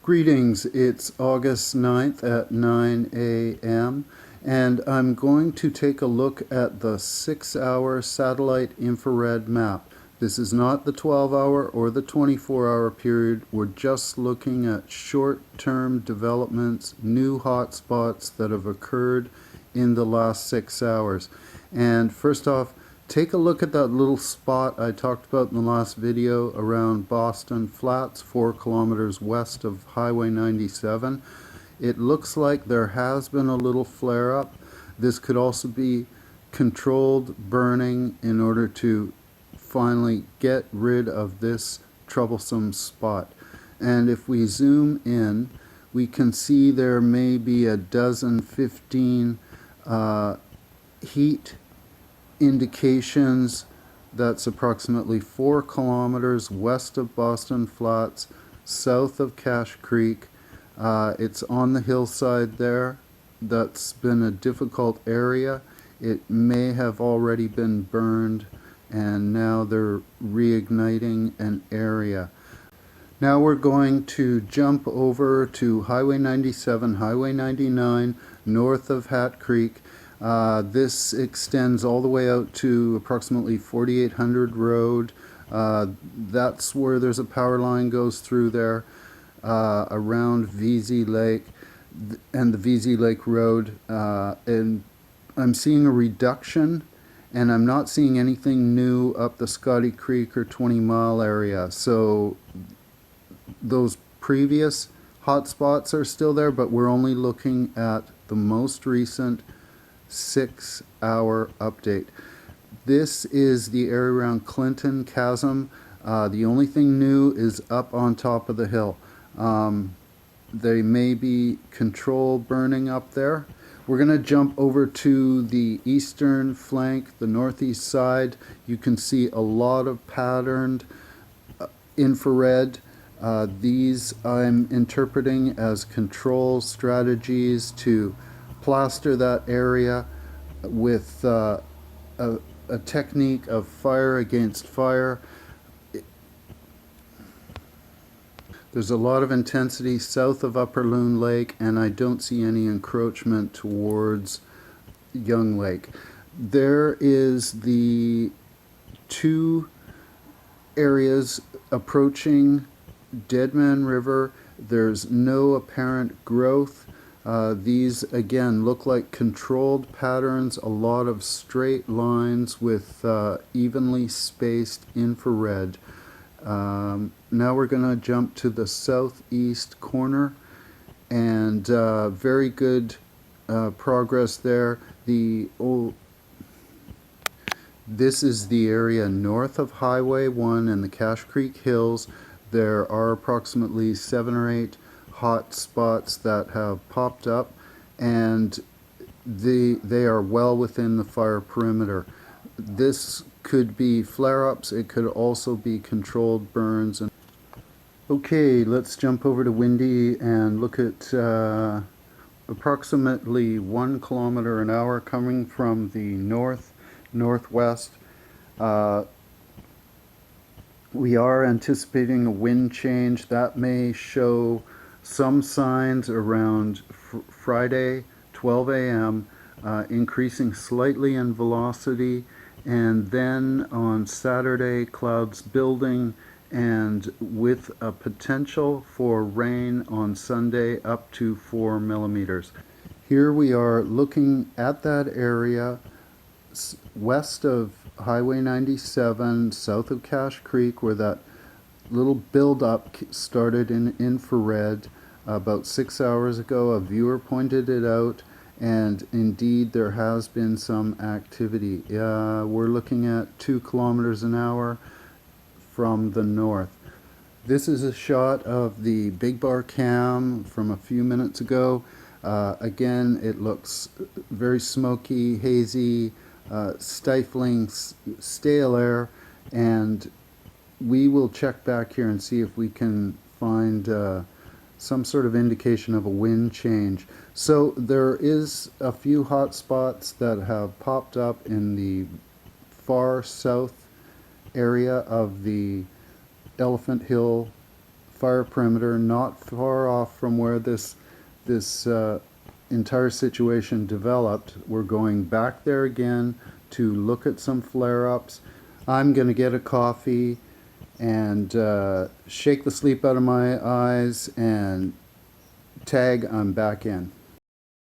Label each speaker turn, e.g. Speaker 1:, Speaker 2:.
Speaker 1: Greetings, it's August 9th at 9 a.m. and I'm going to take a look at the 6-hour satellite infrared map. This is not the 12-hour or the 24-hour period. We're just looking at short-term developments, new hotspots that have occurred in the last 6 hours. And first off, take a look at that little spot I talked about in the last video around Boston Flats, 4 kilometers west of Highway 97. It looks like there has been a little flare-up. This could also be controlled burning in order to finally get rid of this troublesome spot. And if we zoom in, we can see there may be a dozen, 15 heat indications. That's approximately 4 kilometers west of Boston Flats, south of Cache Creek. It's on the hillside there. That's been a difficult area. It may have already been burned, and now they're reigniting an area. Now we're going to jump over to Highway 97, Highway 99, north of Hat Creek. This extends all the way out to approximately 4800 Road. That's where there's a power line goes through there around VZ Lake and the VZ Lake Road. And I'm seeing a reduction, and I'm not seeing anything new up the Scotty Creek or 20 Mile area. So those previous hotspots are still there, but we're only looking at the most recent 6-hour update. This is the area around Clinton Chasm. The only thing new is up on top of the hill. There may be control burning up there. We're going to jump over to the eastern flank, the northeast side. You can see a lot of patterned infrared. These I'm interpreting as control strategies to plaster that area with a technique of fire against fire. There's a lot of intensity south of Upper Loon Lake, and I don't see any encroachment towards Young Lake. There is the 2 areas approaching Deadman River. There's no apparent growth. These again look like controlled patterns, a lot of straight lines with evenly spaced infrared. Now we're going to jump to the southeast corner, and very good progress there. This is the area north of Highway 1 and the Cache Creek Hills. There are approximately 7 or 8 hot spots that have popped up, and they are well within the fire perimeter. This could be flare-ups. It could also be controlled burns. Okay, let's jump over to Windy and look at approximately 1 kilometer an hour coming from the northwest. We are anticipating a wind change that may show some signs around Friday, 12 a.m., increasing slightly in velocity, and then on Saturday, clouds building, and with a potential for rain on Sunday up to 4 millimeters. Here we are looking at that area west of Highway 97, south of Cache Creek, where that little build-up started in infrared about 6 hours ago. A viewer pointed it out, and indeed there has been some activity. We're looking at 2 kilometers an hour from the north. This is a shot of the big bar cam from a few minutes ago. Again, it looks very smoky, hazy, stifling, stale air, and we will check back here and see if we can find some sort of indication of a wind change. So there is a few hot spots that have popped up in the far south area of the Elephant Hill fire perimeter, not far off from where this entire situation developed. We're going back there again to look at some flare-ups. I'm going to get a coffee and shake the sleep out of my eyes and tag, I'm back in.